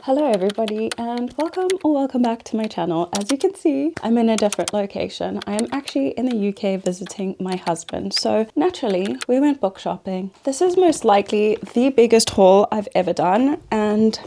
Hello everybody and welcome back to my channel. As you can see, I'm in a different location. I am actually in the UK visiting my husband. So naturally, we went book shopping. This is most likely the biggest haul I've ever done, and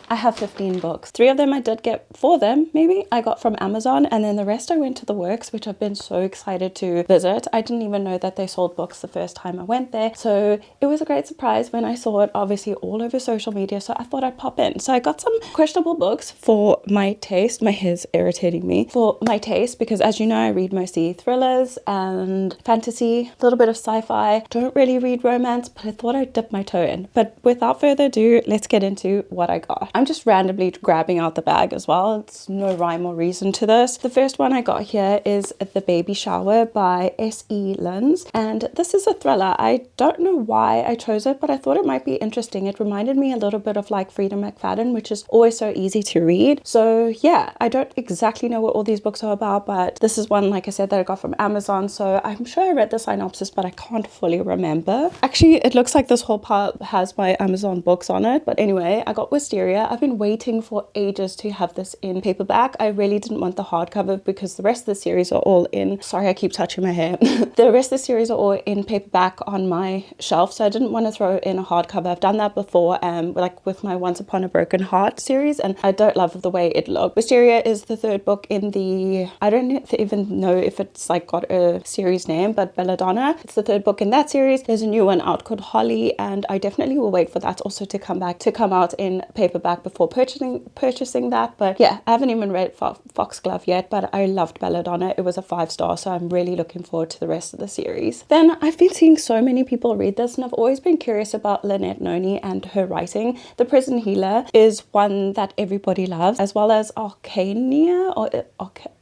I have 15 books. 3 of them I did get, 4 of them maybe, I got from Amazon, and then the rest I went to the works, which I've been so excited to visit. I didn't even know that they sold books the first time I went there. So it was a great surprise when I saw it, obviously all over social media, so I thought I'd pop in. So I got some questionable books for my taste. My hair's irritating me. For my taste, because as you know, I read mostly thrillers and fantasy, a little bit of sci-fi. Don't really read romance, but I thought I'd dip my toe in. But without further ado, let's get into what I got. I'm just randomly grabbing out the bag as well. It's no rhyme or reason to this. The first one I got here is The Baby Shower by S.E. Linz, and this is a thriller. I don't know why I chose it, but I thought it might be interesting. It reminded me a little bit of like Freedom McFadden, which is always so easy to read. So yeah, I don't exactly know what all these books are about, but this is one, like I said, that I got from Amazon. So I'm sure I read the synopsis, but I can't fully remember. Actually, it looks like this whole part has my Amazon books on it. But anyway, I got Wisteria. I've been waiting for ages to have this in paperback. I really didn't want the hardcover because the rest of the series are all in, sorry I keep touching my hair, the rest of the series are all in paperback on my shelf, so I didn't want to throw in a hardcover. I've done that before, like with my Once Upon a Broken Heart series, and I don't love the way it looked. Wisteria is the 3rd book in the, I don't even know if it's like got a series name, but Belladonna, it's the 3rd book in that series. There's a new one out called Holly, and I definitely will wait for that also to come out in paperback before purchasing that. But yeah, I haven't even read Foxglove yet, but I loved Belladonna. It was a 5-star, so I'm really looking forward to the rest of the series. Then I've been seeing so many people read this, and I've always been curious about Lynette Noni and her writing. The Prison Healer is one that everybody loves, as well as Arcania or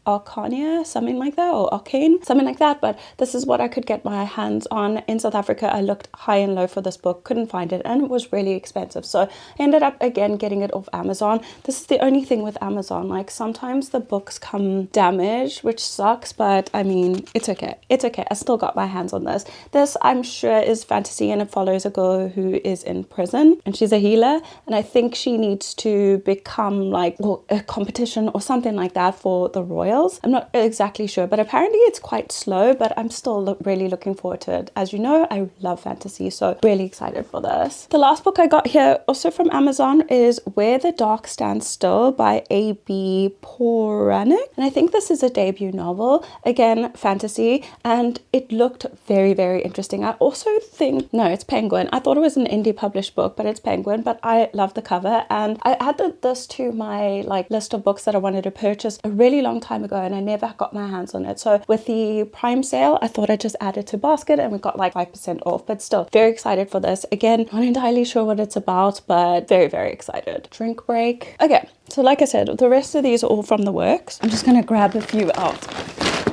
Arcania, something like that, or Arcane, something like that. But this is what I could get my hands on. In South Africa, I looked high and low for this book, couldn't find it, and it was really expensive. So I ended up again getting it off Amazon. This is the only thing with Amazon, like sometimes the books come damaged, which sucks, but I mean, it's okay. It's okay. I still got my hands on this. This, I'm sure, is fantasy, and it follows a girl who is in prison, and she's a healer, and I think she needs to become like a competition or something like that for the royal. I'm not exactly sure, but apparently it's quite slow, but I'm still really looking forward to it. As you know, I love fantasy, so really excited for this. The last book I got here, also from Amazon, is Where the Dark Stands Still by A.B. Poranik, and I think this is a debut novel, again fantasy, and it looked very, very interesting. I also think, no, it's Penguin. I thought it was an indie published book, but it's Penguin. But I love the cover, and I added this to my like list of books that I wanted to purchase a really long time ago, and I never got my hands on it. So with the Prime sale, I thought I'd just add it to basket, and we got like 5% off. But still very excited for this. Again, not entirely sure what it's about, but very, very excited. Drink break. Okay, so like I said, the rest of these are all from the works. I'm just gonna grab a few out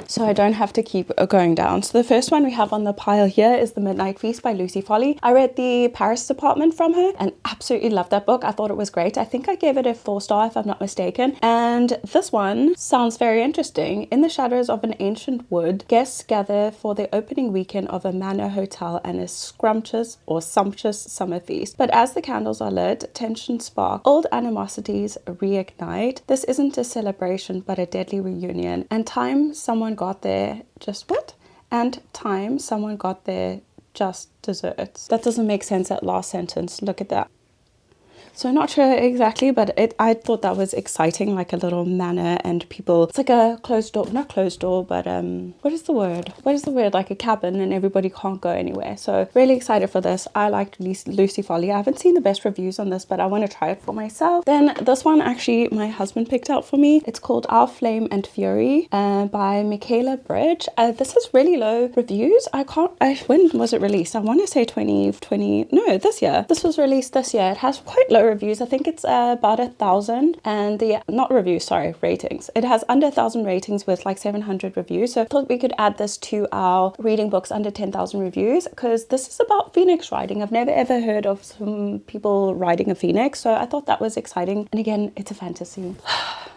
so I don't have to keep going down. So the first one we have on the pile here is The Midnight Feast by Lucy Foley. I read the Paris Department from her and absolutely loved that book. I thought it was great. I think I gave it a 4-star if I'm not mistaken. And this one sounds very interesting. In the shadows of an ancient wood, guests gather for the opening weekend of a manor hotel and a scrumptious or sumptuous summer feast. But as the candles are lit, tensions spark, old animosities reignite. This isn't a celebration, but a deadly reunion. And someone got there just desserts. That doesn't make sense, that last sentence. Look at that. So not sure exactly, but I thought that was exciting, like a little manor and people. It's like a closed door, not closed door, but what is the word? What is the word? Like a cabin, and everybody can't go anywhere. So really excited for this. I liked Lucy Foley. I haven't seen the best reviews on this, but I want to try it for myself. Then this one actually my husband picked out for me. It's called Our Flame and Fury by Michaela Bridge. This has really low reviews. When was it released? I want to say 2020. No, this year. This was released this year. It has quite low reviews. I think it's about 1,000, and ratings. It has under 1,000 ratings with like 700 reviews. So I thought we could add this to our reading books under 10,000 reviews, because this is about phoenix riding. I've never ever heard of some people riding a phoenix, so I thought that was exciting. And again, it's a fantasy.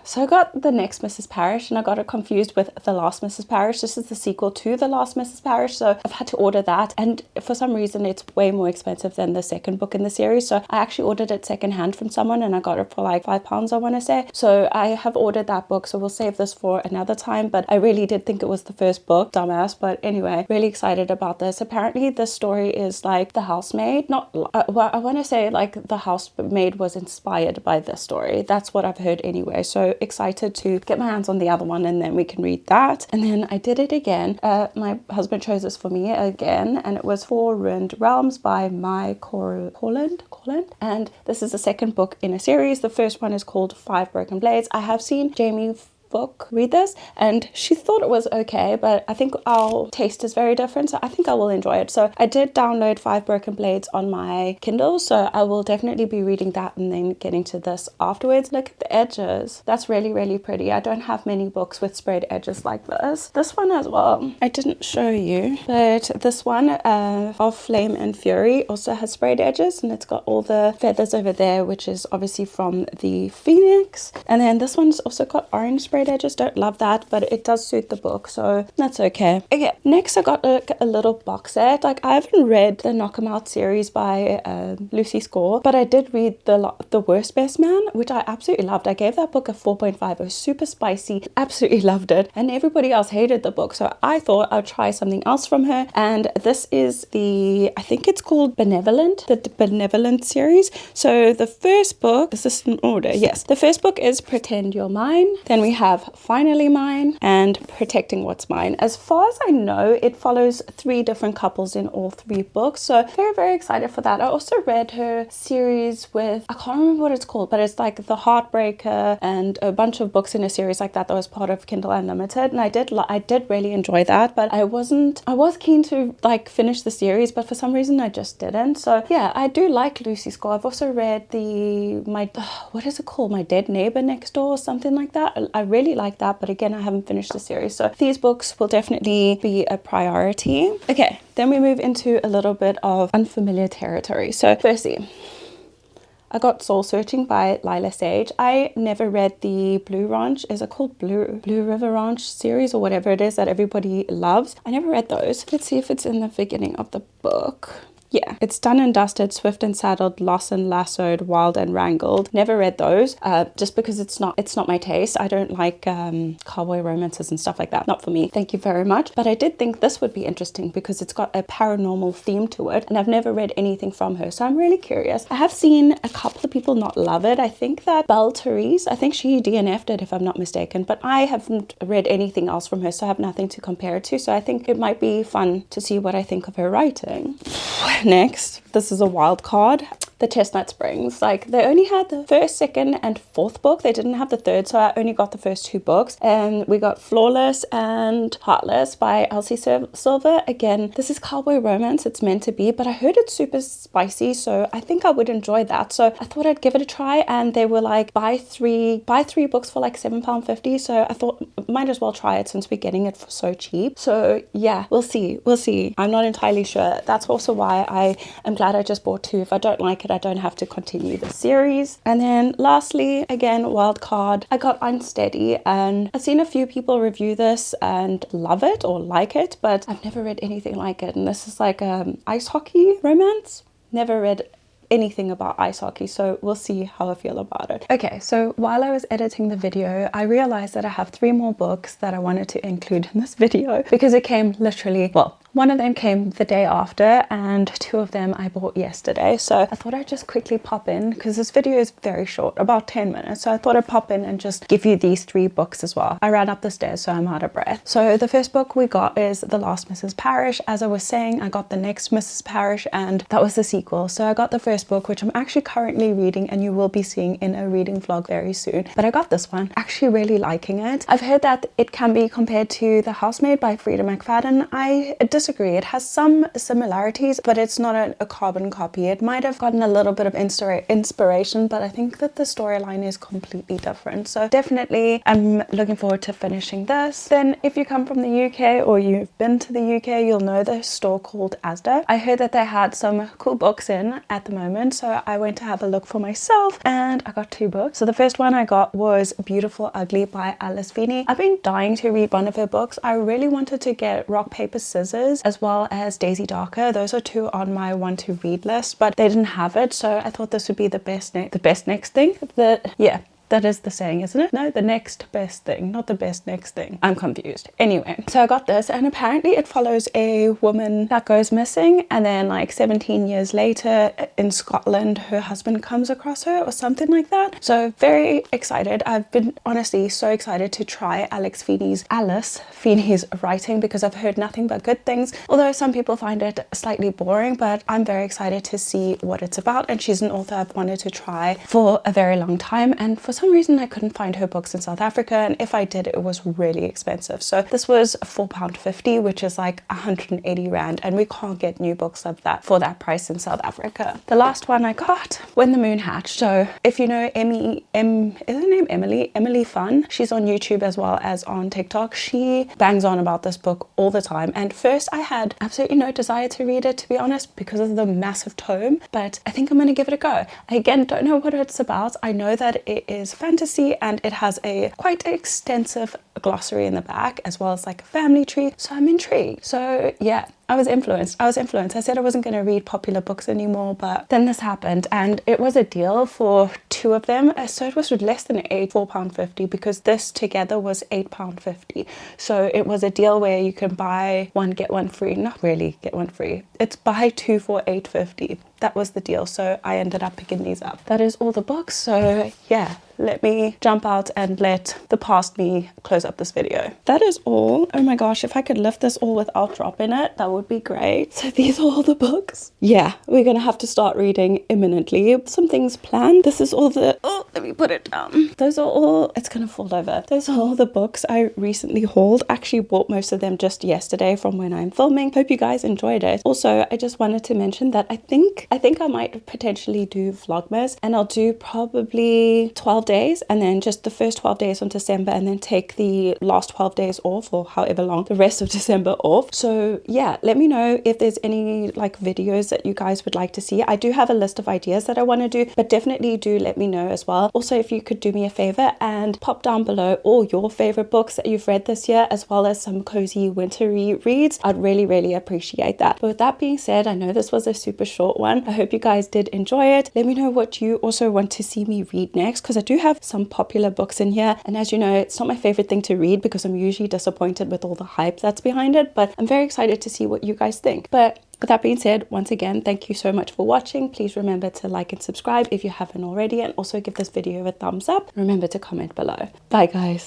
So I got The Next Mrs. Parrish and I got it confused with The Last Mrs. Parrish. This is the sequel to The Last Mrs. Parrish, so I've had to order that, and for some reason it's way more expensive than the second book in the series, so I actually ordered it secondhand from someone and I got it for like £5, I want to say. So I have ordered that book, so we'll save this for another time, but I really did think it was the first book, dumbass. But anyway, really excited about this. Apparently this story is like The Housemaid, not well, I want to say like The Housemaid was inspired by this story. That's what I've heard anyway, so excited to get my hands on the other one and then we can read that. And then I did it again. My husband chose this for me again, and it was Four Ruined Realms by Mai Corland. And this is the second book in a series. The first one is called Five Broken Blades. I have seen Jamie book read this and she thought it was okay, but I think our taste is very different, so I think I will enjoy it. So I did download Five Broken Blades on my Kindle, so I will definitely be reading that and then getting to this afterwards. Look at the edges, that's really, really pretty. I don't have many books with sprayed edges like this. This one as well, I didn't show you, but this one of Flame and Fury also has sprayed edges, and it's got all the feathers over there, which is obviously from the phoenix. And then this one's also got orange sprayed edges. Don't love that, but it does suit the book, so that's okay. Okay, next I got a little box set. Like, I haven't read the Knock 'Em Out series by Lucy Score, but I did read the Worst Best Man, which I absolutely loved. I gave that book a 4.5. It was super spicy, absolutely loved it, and everybody else hated the book, so I thought I'd try something else from her. And this is I think it's called Benevolent, the Benevolent series. So the first book, is this in order? Yes, the first book is Pretend You're Mine, then we have Finally Mine and Protecting What's Mine. As far as I know, it follows 3 different couples in all 3 books, so very, very excited for that. I also read her series with, I can't remember what it's called, but it's like The Heartbreaker and a bunch of books in a series like that was part of Kindle Unlimited, and I did really enjoy that, but I was keen to like finish the series, but for some reason I just didn't. So yeah, I do like Lucy Score. I've also read what is it called, My Dead Neighbor Next Door or something like that. I really like that, but again, I haven't finished the series, so these books will definitely be a priority. Okay, then we move into a little bit of unfamiliar territory. So firstly, I got Soul Searching by Lila Sage. I never read the Blue Ranch, is it called Blue River Ranch series or whatever it is that everybody loves? I never read those. Let's see if it's in the beginning of the book. Yeah, it's Done and Dusted, Swift and Saddled, Lost and Lassoed, Wild and Wrangled. Never read those, just because it's not my taste. I don't like cowboy romances and stuff like that. Not for me. Thank you very much. But I did think this would be interesting because it's got a paranormal theme to it, and I've never read anything from her, so I'm really curious. I have seen a couple of people not love it. I think that Belle Therese, I think she DNF'd it if I'm not mistaken, but I haven't read anything else from her, so I have nothing to compare it to, so I think it might be fun to see what I think of her writing. Next, this is a wild card. The Chestnut Springs. Like, they only had the first, second, and fourth book. They didn't have the third, so I only got the first 2 books. And we got Flawless and Heartless by Elsie Silver. Again, this is cowboy romance. It's meant to be, but I heard it's super spicy, so I think I would enjoy that. So I thought I'd give it a try, and they were like, buy three books for like £7.50. So I thought, might as well try it since we're getting it for so cheap. So yeah, we'll see. I'm not entirely sure. That's also why I am glad I just bought 2. If I don't like it, I don't have to continue the series. And then lastly, again, wild card, I got Unsteady, and I've seen a few people review this and love it or like it, but I've never read anything like it. And this is like ice hockey romance. Never read anything about ice hockey, so we'll see how I feel about it. Okay, so while I was editing the video, I realized that I have 3 more books that I wanted to include in this video because it came literally, well, one of them came the day after and 2 of them I bought yesterday. So I thought I'd just quickly pop in because this video is very short, about 10 minutes. So I thought I'd pop in and just give you these 3 books as well. I ran up the stairs, so I'm out of breath. So the first book we got is The Last Mrs. Parrish. As I was saying, I got The Next Mrs. Parrish, and that was the sequel. So I got the first book, which I'm actually currently reading, and you will be seeing in a reading vlog very soon. But I got this one, actually really liking it. I've heard that it can be compared to The Housemaid by Frida McFadden. I disagree. It has some similarities, but it's not a carbon copy. It might have gotten a little bit of inspiration, but I think that the storyline is completely different. So definitely I'm looking forward to finishing this. Then if you come from the UK or you've been to the UK, you'll know the store called ASDA. I heard that they had some cool books in at the moment, so I went to have a look for myself and I got 2 books. So the first one I got was Beautiful Ugly by Alice Feeney. I've been dying to read one of her books. I really wanted to get Rock Paper Scissors as well as Daisy Darker. Those are 2 on my want to read list, but they didn't have it, so I thought this would be the best next thing. That is the saying, isn't it? No, the next best thing, not the best next thing. I'm confused. Anyway, so I got this, and apparently it follows a woman that goes missing, and then like 17 years later in Scotland, her husband comes across her or something like that. So very excited. I've been honestly so excited to try Alice Feeney's writing because I've heard nothing but good things. Although some people find it slightly boring, but I'm very excited to see what it's about. And she's an author I've wanted to try for a very long time. And for some reason I couldn't find her books in South Africa, and if I did, it was really expensive. So this was £4.50, which is like 180 Rand, and we can't get new books of that for that price in South Africa. The last one I got, When the Moon Hatched. So if you know is her name Emily Fun, she's on YouTube as well as on TikTok. She bangs on about this book all the time, and first I had absolutely no desire to read it, to be honest, because of the massive tome, but I think I'm going to give it a go. I again don't know what it's about. I know that it is fantasy and it has a quite extensive glossary in the back as well as like a family tree, so I'm intrigued. So yeah, I was influenced. I said I wasn't going to read popular books anymore, but then this happened and it was a deal for 2 of them. So it was less than £4.50 because this together was £8.50. So it was a deal where you can buy one, get one free. Not really get one free. It's buy 2 for £8.50. That was the deal. So I ended up picking these up. That is all the books. So yeah, let me jump out and let the past me close up this video. That is all. Oh my gosh, if I could lift this all without dropping it, that would be great. So these are all the books. Yeah, we're gonna have to start reading imminently. Some things planned. This is all the, oh, let me put it down. Those are all, it's gonna fall over. Those are all the books I recently hauled. Actually bought most of them just yesterday from when I'm filming. Hope you guys enjoyed it. Also, I just wanted to mention that I think I might potentially do Vlogmas, and I'll do probably 12 days and then just the first 12 days on December and then take the last 12 days off, or however long the rest of December off. So yeah, let me know if there's any like videos that you guys would like to see. I do have a list of ideas that I want to do, but definitely do let me know as well. Also, if you could do me a favor and pop down below all your favorite books that you've read this year, as well as some cozy wintry reads, I'd really appreciate that. But with that being said, I know this was a super short one. I hope you guys did enjoy it. Let me know what you also want to see me read next, because I do have some popular books in here, and as you know, it's not my favorite thing to read because I'm usually disappointed with all the hype that's behind it, but I'm very excited to see what you guys think. But with that being said, once again, thank you so much for watching. Please remember to like and subscribe if you haven't already, and also give this video a thumbs up. Remember to comment below. Bye guys.